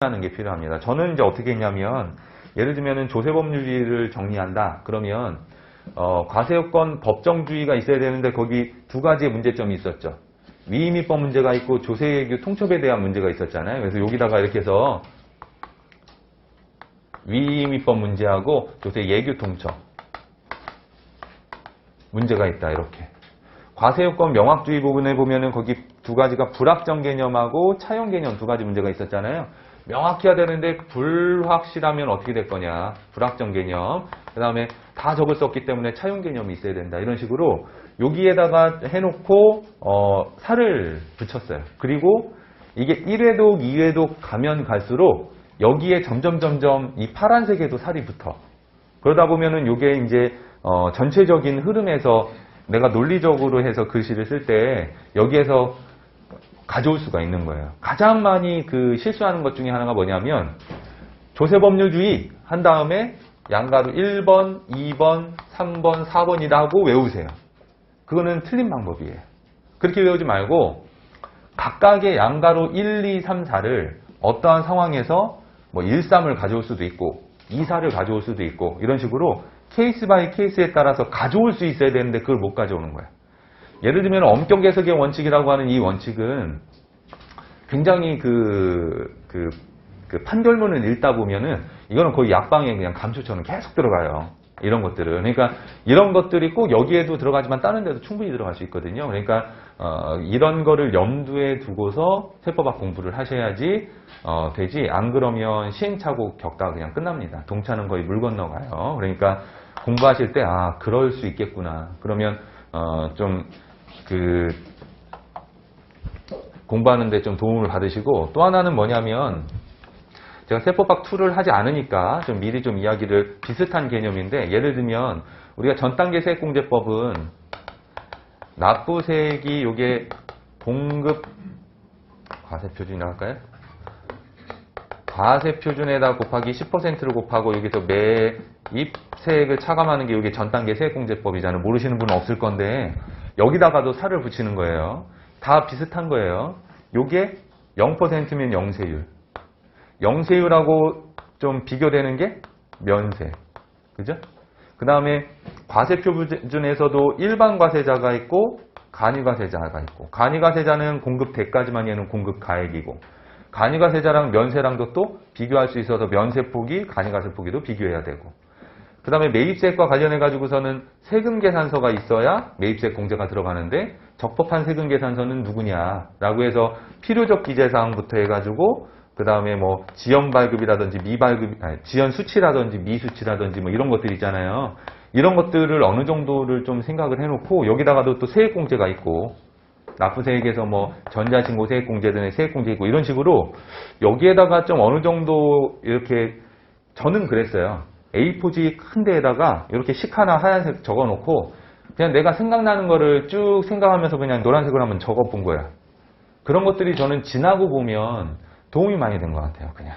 하는 게 필요합니다. 저는 이제 어떻게 했냐면, 예를 들면은 조세법률주의를 정리한다. 그러면 과세요건 법정주의가 있어야 되는데 거기 두 가지의 문제점이 있었죠. 위임입법 문제가 있고 조세예규 통첩에 대한 문제가 있었잖아요. 그래서 여기다가 이렇게 해서 위임입법 문제하고 조세예규 통첩 문제가 있다. 이렇게. 과세요건 명확주의 부분에 보면은 거기 두 가지가 불확정 개념하고 차용 개념 두 가지 문제가 있었잖아요. 명확해야 되는데 불확실하면 어떻게 될 거냐. 불확정 개념. 그 다음에 다 적을 수 없기 때문에 차용 개념이 있어야 된다. 이런 식으로 여기에다가 해놓고 살을 붙였어요. 그리고 이게 1회독, 2회독 가면 갈수록 여기에 점점 이 파란색에도 살이 붙어. 그러다 보면은 이게 이제 전체적인 흐름에서 내가 논리적으로 해서 글씨를 쓸 때 여기에서 가져올 수가 있는 거예요. 가장 많이 실수하는 것 중에 하나가 뭐냐면 조세법률주의 한 다음에 양가로 1번, 2번, 3번, 4번이다 하고 외우세요. 그거는 틀린 방법이에요. 그렇게 외우지 말고 각각의 양가로 1, 2, 3, 4를 어떠한 상황에서 뭐 1, 3을 가져올 수도 있고 2, 4를 가져올 수도 있고 이런 식으로 케이스 바이 케이스에 따라서 가져올 수 있어야 되는데 그걸 못 가져오는 거예요. 예를 들면 엄격 해석의 원칙이라고 하는 이 원칙은 굉장히 판결문을 읽다 보면은 이거는 거의 약방에 그냥 감초처럼 계속 들어가요. 이런 것들은. 그러니까 이런 것들이 꼭 여기에도 들어가지만 다른 데도 충분히 들어갈 수 있거든요. 그러니까 이런 거를 염두에 두고서 세법학 공부를 하셔야지 되지. 안 그러면 시행착오 겪다가 그냥 끝납니다. 동차는 거의 물 건너가요. 그러니까 공부하실 때 그럴 수 있겠구나. 그러면 공부하는데 좀 도움을 받으시고, 또 하나는 뭐냐면 제가 세법학 2를 하지 않으니까 좀 미리 좀 이야기를 비슷한 개념인데, 예를 들면 우리가 전단계 세액공제법은 납부세액이 요게 공급 과세표준이라고 할까요? 과세표준에다 곱하기 10%를 곱하고 여기서 매입세액을 차감하는 게 이게 전단계 세액공제법이잖아요. 모르시는 분은 없을 건데 여기다가도 살을 붙이는 거예요. 다 비슷한 거예요. 요게 0%면 영세율. 영세율하고 좀 비교되는 게 면세. 그죠? 그 다음에 과세표준에서도 일반 과세자가 있고 간이과세자가 있고, 간이과세자는 공급 대까지만 얘는 공급 가액이고, 간이과세자랑 면세랑도 또 비교할 수 있어서 면세폭이 간이과세폭이도 비교해야 되고, 그 다음에 매입세액과 관련해 가지고서는 세금계산서가 있어야 매입세액 공제가 들어가는데, 적법한 세금계산서는 누구냐라고 해서 필요적 기재사항부터 해가지고 그 다음에 뭐 지연 발급이라든지 지연 수치라든지 미수치라든지 뭐 이런 것들 있잖아요. 이런 것들을 어느 정도를 좀 생각을 해놓고, 여기다가도 또 세액공제가 있고, 납부세액에서 뭐 전자신고 세액공제 등의 세액공제 있고, 이런 식으로 여기에다가 좀 어느 정도 이렇게, 저는 그랬어요. A4지 큰 데에다가 이렇게 식 하나 하얀색 적어놓고 그냥 내가 생각나는 거를 쭉 생각하면서 그냥 노란색으로 한번 적어본 거야. 그런 것들이 저는 지나고 보면 도움이 많이 된 것 같아요. 그냥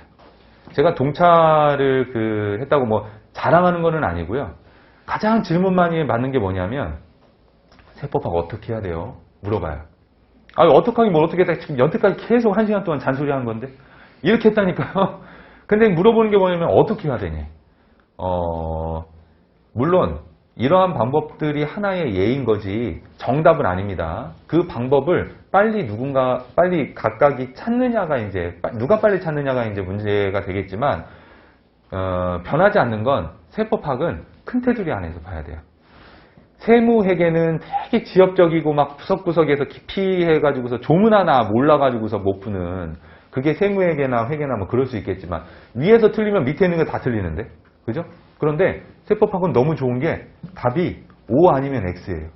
제가 동차를 했다고 뭐 자랑하는 거는 아니고요. 가장 질문 많이 받는 게 뭐냐면 세법학 어떻게 해야 돼요? 물어봐요. 어떻게 하긴 뭘 어떻게 했다. 지금 여태까지 계속 1시간 동안 잔소리 하는 건데 이렇게 했다니까요. 근데 물어보는 게 뭐냐면 어떻게 해야 되니? 물론 이러한 방법들이 하나의 예인 거지 정답은 아닙니다. 그 방법을 빨리 각각이 찾느냐가 누가 빨리 찾느냐가 문제가 되겠지만, 변하지 않는 건 세법학은 큰 테두리 안에서 봐야 돼요. 세무회계는 되게 지엽적이고 막 구석구석에서 깊이 해가지고서 조문 하나 몰라가지고서 못 푸는, 그게 세무회계나 회계나 뭐 그럴 수 있겠지만 위에서 틀리면 밑에 있는 거 다 틀리는데, 그죠? 그런데 세법학은 너무 좋은 게 답이 O 아니면 X예요.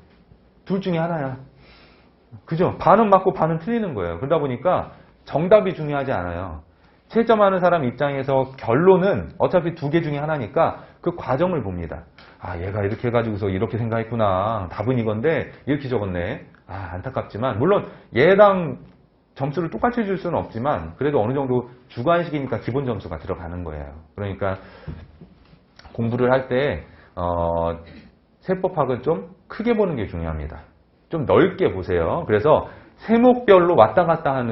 둘 중에 하나야. 그죠? 반은 맞고 반은 틀리는 거예요. 그러다 보니까 정답이 중요하지 않아요. 채점하는 사람 입장에서 결론은 어차피 두 개 중에 하나니까 그 과정을 봅니다. 얘가 이렇게 해가지고서 이렇게 생각했구나. 답은 이건데 이렇게 적었네. 안타깝지만, 물론 얘랑 점수를 똑같이 줄 수는 없지만 그래도 어느 정도 주관식이니까 기본 점수가 들어가는 거예요. 그러니까 공부를 할 때 세법학은 좀 크게 보는 게 중요합니다. 좀 넓게 보세요. 그래서 세목별로 왔다 갔다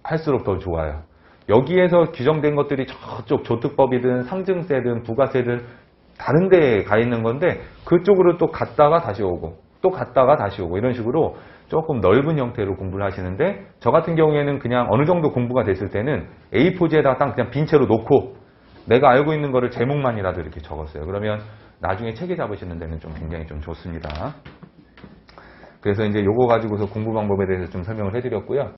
할수록 더 좋아요. 여기에서 규정된 것들이 저쪽 조특법이든 상증세든 부가세든 다른 데에 가 있는 건데 그쪽으로 또 갔다가 다시 오고 또 갔다가 다시 오고 이런 식으로 조금 넓은 형태로 공부를 하시는데 저 같은 경우에는 그냥 어느 정도 공부가 됐을 때는 A4지에다가 딱 그냥 빈 채로 놓고 내가 알고 있는 거를 제목만이라도 이렇게 적었어요. 그러면 나중에 체계 잡으시는 데는 좀 굉장히 좀 좋습니다. 그래서 이제 요거 가지고서 공부 방법에 대해서 좀 설명을 해드렸고요.